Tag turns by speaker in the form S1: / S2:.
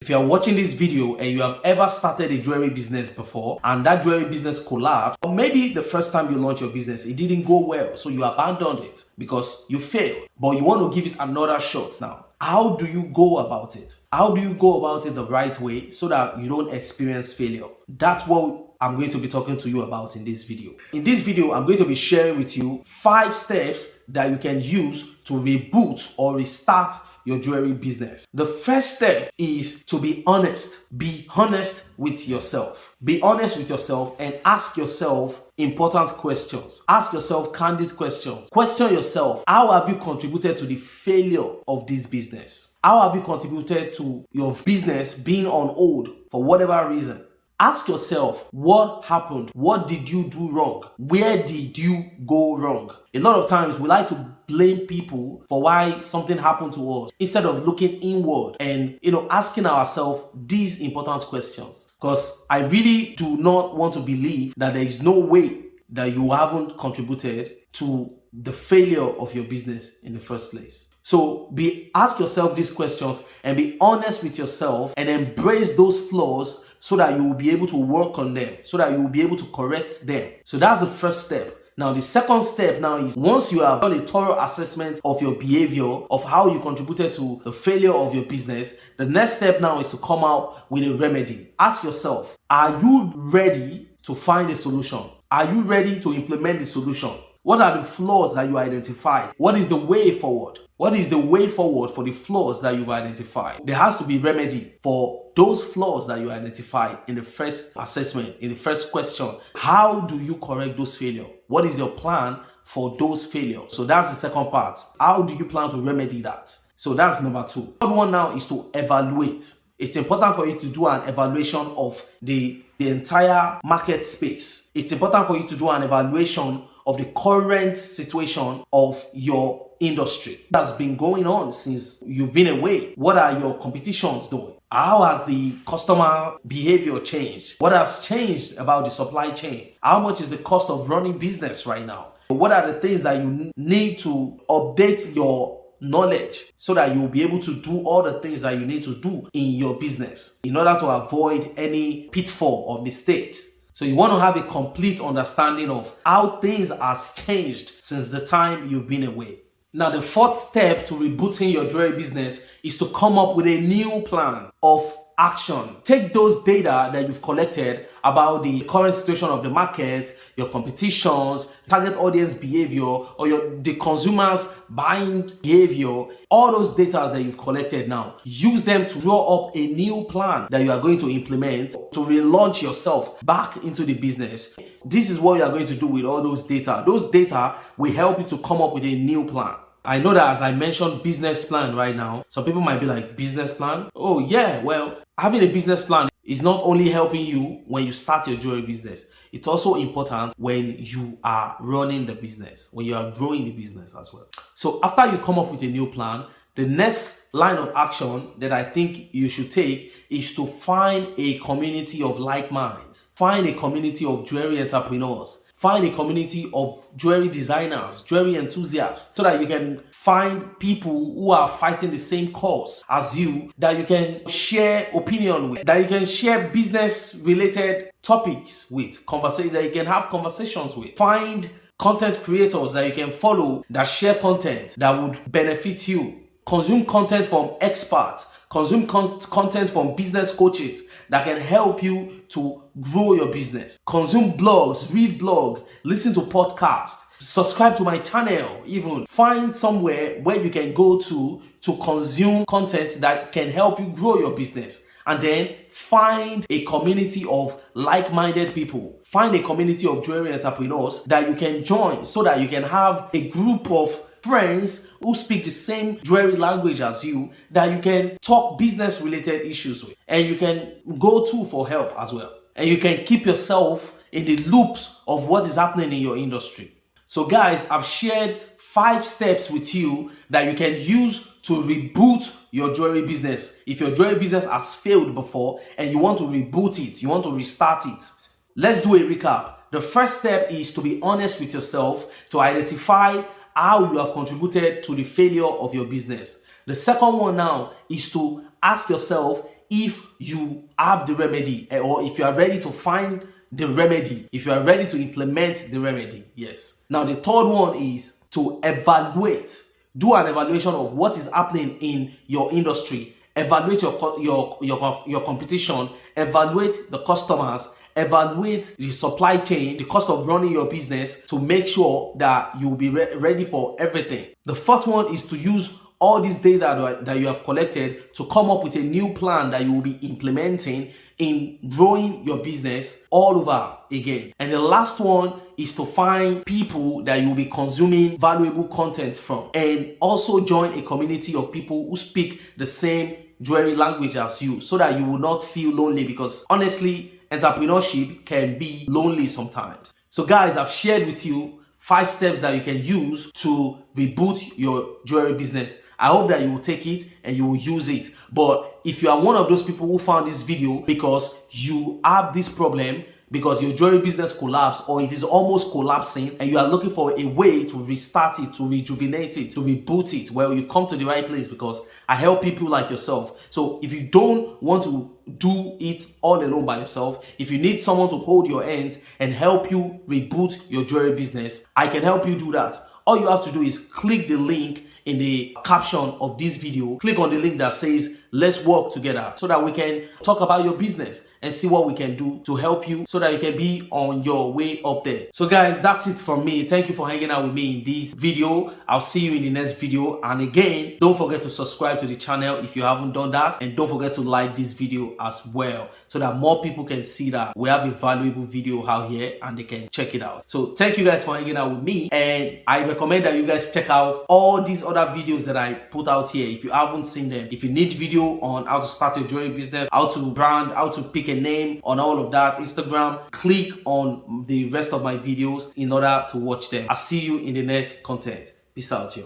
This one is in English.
S1: If you are watching this video and you have ever started a jewelry business before and that jewelry business collapsed, or maybe the first time you launched your business, it didn't go well, so you abandoned it because you failed, but you want to give it another shot now. How do you go about it? How do you go about it the right way so that you don't experience failure? That's what I'm going to be talking to you about in this video. In this video, I'm going to be sharing with you 5 steps that you can use to reboot or restart your jewelry business. The first step is to be honest. Be honest with yourself. Be honest with yourself and ask yourself important questions. Ask yourself candid questions. Question yourself, how have you contributed to the failure of this business? How have you contributed to your business being on hold for whatever reason? Ask yourself, what happened? What did you do wrong? Where did you go wrong? A lot of times we like to blame people for why something happened to us instead of looking inward and asking ourselves these important questions. Because I really do not want to believe that there is no way that you haven't contributed to the failure of your business in the first place. So ask yourself these questions and be honest with yourself and embrace those flaws so that you will be able to work on them, so that you will be able to correct them. So that's the first step. Now, the second step now is once you have done a thorough assessment of your behavior, of how you contributed to the failure of your business, the next step now is to come out with a remedy. Ask yourself, are you ready to find a solution? Are you ready to implement the solution? What are the flaws that you identified? What is the way forward? What is the way forward for the flaws that you've identified? There has to be remedy for those flaws that you identified in the first assessment, in the first question. How do you correct those failures? What is your plan for those failures? So that's the second part. How do you plan to remedy that? So that's number 2. The third one now is to evaluate. It's important for you to do an evaluation of the entire market space. It's important for you to do an evaluation of the current situation of your industry that's been going on since you've been away. What are your competitions doing? How has the customer behavior changed? What has changed about the supply chain? How much is the cost of running business right now? What are the things that you need to update your knowledge so that you'll be able to do all the things that you need to do in your business in order to avoid any pitfall or mistakes? So you want to have a complete understanding of how things have changed since the time you've been away. Now, the fourth step to rebooting your jewelry business is to come up with a new plan of action. Take those data that you've collected about the current situation of the market, your competitions, target audience behavior, or the consumers' buying behavior, all those data that you've collected now, use them to draw up a new plan that you are going to implement to relaunch yourself back into the business. This is what you are going to do with all those data. Those data will help you to come up with a new plan. I know that as I mentioned business plan right now, some people might be like, business plan? Oh yeah, well, having a business plan is not only helping you when you start your jewelry business, it's also important when you are running the business, when you are growing the business as well. So after you come up with a new plan, the next line of action that I think you should take is to find a community of like minds. Find a community of jewelry entrepreneurs. Find a community of jewelry designers, jewelry enthusiasts, so that you can find people who are fighting the same cause as you, that you can share opinion with, that you can share business related topics with, that you can have conversations with. Find content creators that you can follow that share content that would benefit you. Consume content from experts. Consume content from business coaches that can help you to grow your business. Consume blogs, read blog, listen to podcasts, subscribe to my channel even. Find somewhere where you can go to consume content that can help you grow your business. And then find a community of like-minded people. Find a community of jewelry entrepreneurs that you can join so that you can have a group of friends who speak the same jewelry language as you, that you can talk business related issues with, and you can go to for help as well, and you can keep yourself in the loops of what is happening in your industry. So guys, I've shared 5 steps with you that you can use to reboot your jewelry business. If your jewelry business has failed before and you want to reboot it, you want to restart it. Let's do a recap. The first step is to be honest with yourself, to identify how you have contributed to the failure of your business. The second one now is to ask yourself if you have the remedy, or if you are ready to find the remedy, if you are ready to implement the remedy. Yes. Now the third one is to evaluate. Do an evaluation of what is happening in your industry. Evaluate your competition. Evaluate the customers. Evaluate the supply chain, the cost of running your business, to make sure that you'll be ready for everything. The fourth one is to use all this data that you have collected to come up with a new plan that you will be implementing in growing your business all over again. And the last one is to find people that you'll be consuming valuable content from, and also join a community of people who speak the same jewelry language as you, so that you will not feel lonely, because honestly, entrepreneurship can be lonely sometimes. So guys, I've shared with you 5 steps that you can use to reboot your jewelry business. I hope that you will take it and you will use it. But if you are one of those people who found this video because you have this problem, because your jewelry business collapsed or it is almost collapsing, and you are looking for a way to restart it, to rejuvenate it, to reboot it, well, you've come to the right place, because I help people like yourself. So if you don't want to do it all alone by yourself, if you need someone to hold your hand and help you reboot your jewelry business, I can help you do that. All you have to do is click the link in the caption of this video. Click on the link that says let's work together, so that we can talk about your business and see what we can do to help you, so that you can be on your way up there. So guys, that's it from me. Thank you for hanging out with me in this video. I'll see you in the next video. And again, don't forget to subscribe to the channel if you haven't done that, and don't forget to like this video as well, so that more people can see that we have a valuable video out here and they can check it out. So thank you guys for hanging out with me, and I recommend that you guys check out all these other videos that I put out here if you haven't seen them. If you need video on how to start your jewelry business, how to brand, how to pick a name, on all of that, Instagram, click on the rest of my videos in order to watch them. I'll see you in the next content. Peace out, yo.